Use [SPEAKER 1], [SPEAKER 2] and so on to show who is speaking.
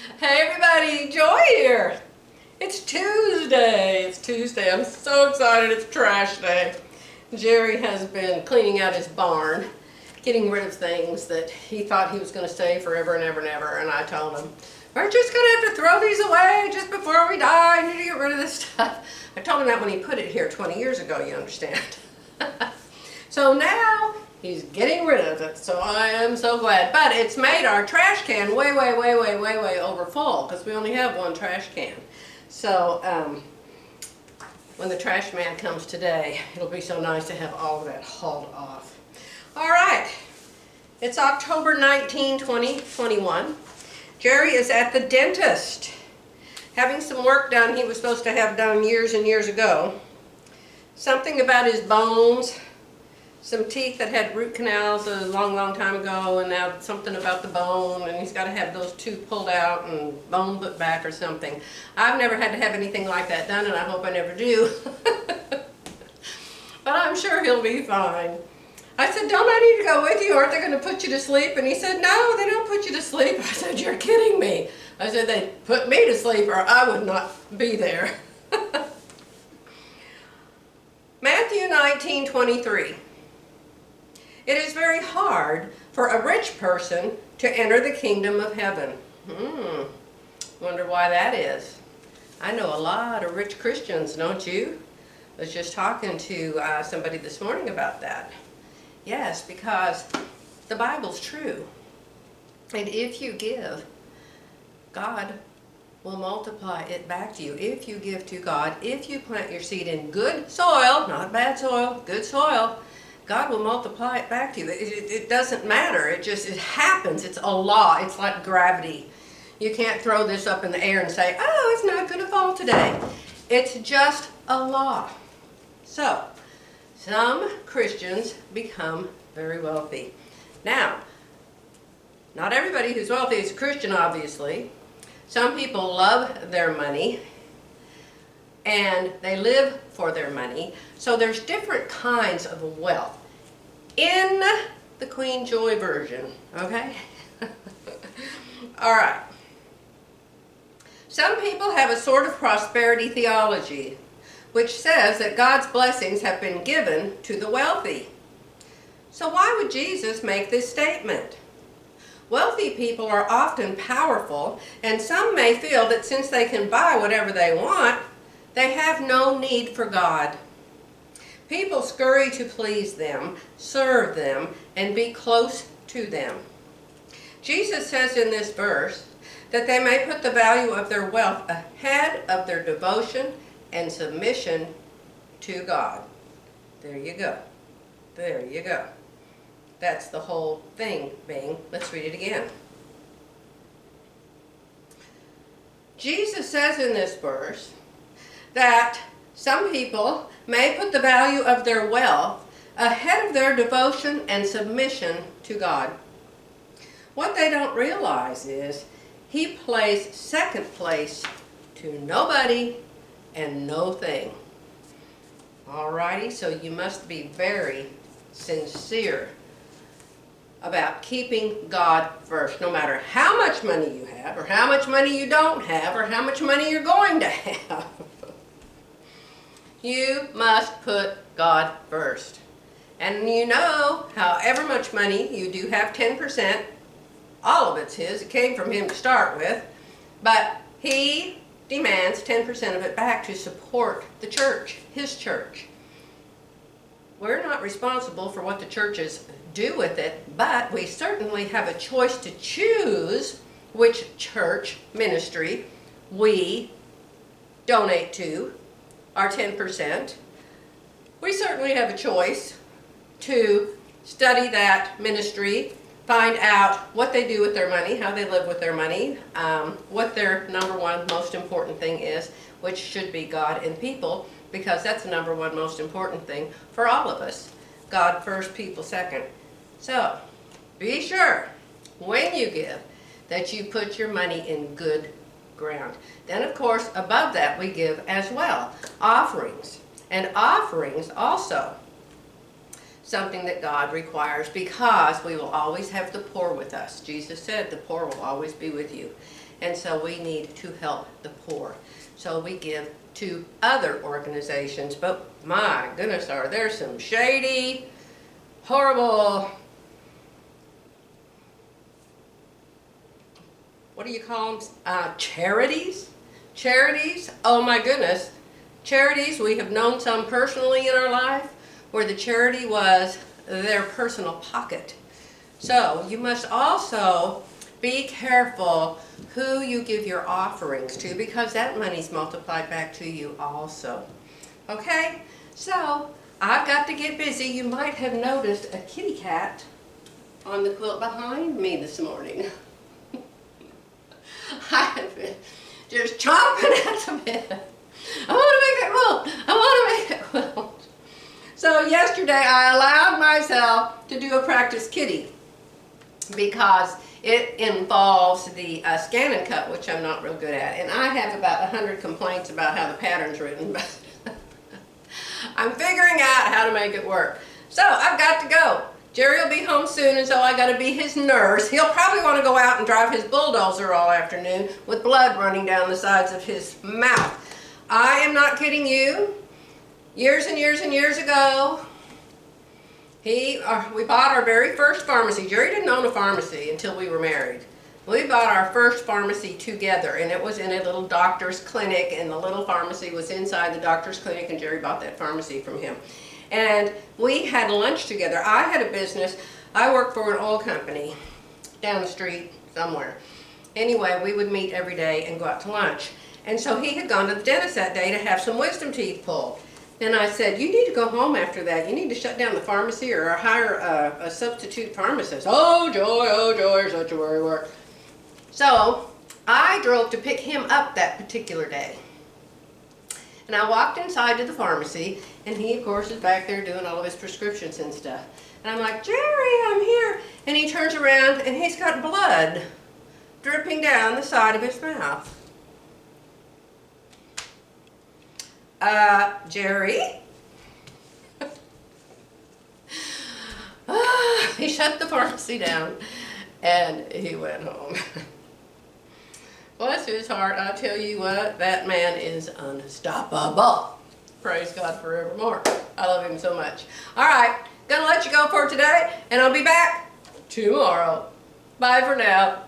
[SPEAKER 1] Hey everybody, Joy here. It's Tuesday. It's Tuesday. I'm so excited. It's trash day. Jerry has been cleaning out his barn, getting rid of things that he thought he was going to stay forever and ever and ever. And I told him, we're just going to have to throw these away just before we die. I need to get rid of this stuff. I told him that when he put it here 20 years ago, you understand. So now he's getting rid of it, so I am so glad. But it's made our trash can way over full because we only have one trash can. So when the trash man comes today, it'll be so nice to have all of that hauled off. All right, it's October 19, 2021. Jerry is at the dentist having some work done he was supposed to have done years and years ago. Something about his bones. Some teeth that had root canals a long time ago, and now something about the bone, and he's got to have those two pulled out and bone put back or something. I've never had to have anything like that done, and I hope I never do. But I'm sure he'll be fine. I said, don't I need to go with you? Aren't they going to put you to sleep? And he said, no, they don't put you to sleep. I said, you're kidding me. I said, they put me to sleep or I would not be there. Matthew 19:23. It is very hard for a rich person to enter the kingdom of heaven. Wonder why that is. I know a lot of rich Christians, don't you? I was just talking to somebody this morning about that. Yes, because the Bible's true. And if you give, God will multiply it back to you. If you give to God, if you plant your seed in good soil, not bad soil, good soil, God will multiply it back to you. It doesn't matter. It happens. It's a law. It's like gravity. You can't throw this up in the air and say, oh, it's not going to fall today. It's just a law. So, some Christians become very wealthy. Now, not everybody who's wealthy is a Christian, obviously. Some people love their money and they live for their money. So there's different kinds of wealth in the Queen Joy version, okay? All right. Some people have a sort of prosperity theology, which says that God's blessings have been given to the wealthy. So why would Jesus make this statement? Wealthy people are often powerful, and some may feel that since they can buy whatever they want, they have no need for God. People scurry to please them, serve them, and be close to them. Jesus says in this verse that they may put the value of their wealth ahead of their devotion and submission to God. There you go. There you go. That's the whole thing, Bing. Let's read it again. Jesus says in this verse that some people may put the value of their wealth ahead of their devotion and submission to God. What they don't realize is He placed second place to nobody and no thing. Alrighty, so you must be very sincere about keeping God first, no matter how much money you have, or how much money you don't have, or how much money you're going to have. You must put God first. And you know, however much money you do have, 10%, all of it's His. It came from Him to start with. But He demands 10% of it back to support the church, His church. We're not responsible for what the churches do with it, but we certainly have a choice to choose which church ministry we donate to, our 10%. We certainly have a choice to study that ministry, find out what they do with their money, how they live with their money, what their number one most important thing is, which should be God and people, because that's the number one most important thing for all of us. God first, people second. So, be sure when you give that you put your money in good ground. Then, of course, above that we give as well offerings. And offerings also something that God requires, because we will always have the poor with us. Jesus said the poor will always be with you. And so we need to help the poor. So we give to other organizations. But my goodness, are there some shady, horrible, what do you call them? Charities? Charities, oh my goodness. Charities, we have known some personally in our life where the charity was their personal pocket. So you must also be careful who you give your offerings to, because that money's multiplied back to you also. Okay, so I've got to get busy. You might have noticed a kitty cat on the quilt behind me this morning. I have been just chomping at the bit. I want to make that quilt. I want to make that quilt. So yesterday I allowed myself to do a practice kitty because it involves the scan and cut, which I'm not real good at. And I have about 100 complaints about how the pattern's written, but I'm figuring out how to make it work. So I've got to go. Jerry will be home soon, and so I got to be his nurse. He'll probably want to go out and drive his bulldozer all afternoon with blood running down the sides of his mouth. I am not kidding you. Years and years and years ago, we bought our very first pharmacy. Jerry didn't own a pharmacy until we were married. We bought our first pharmacy together, and it was in a little doctor's clinic, and the little pharmacy was inside the doctor's clinic, and Jerry bought that pharmacy from him. And we had lunch together. I had a business. I worked for an oil company down the street somewhere. Anyway, we would meet every day and go out to lunch. And so he had gone to the dentist that day to have some wisdom teeth pulled. And I said, you need to go home after that. You need to shut down the pharmacy or hire a substitute pharmacist. Oh joy, such a worry work. So I drove to pick him up that particular day. And I walked inside to the pharmacy, and he, of course, is back there doing all of his prescriptions and stuff. And I'm like, Jerry, I'm here. And he turns around, and he's got blood dripping down the side of his mouth. Jerry? He shut the pharmacy down, and he went home. Bless his heart, I tell you what, that man is unstoppable. Praise God forevermore. I love him so much. All right, gonna let you go for today, and I'll be back tomorrow. Bye for now.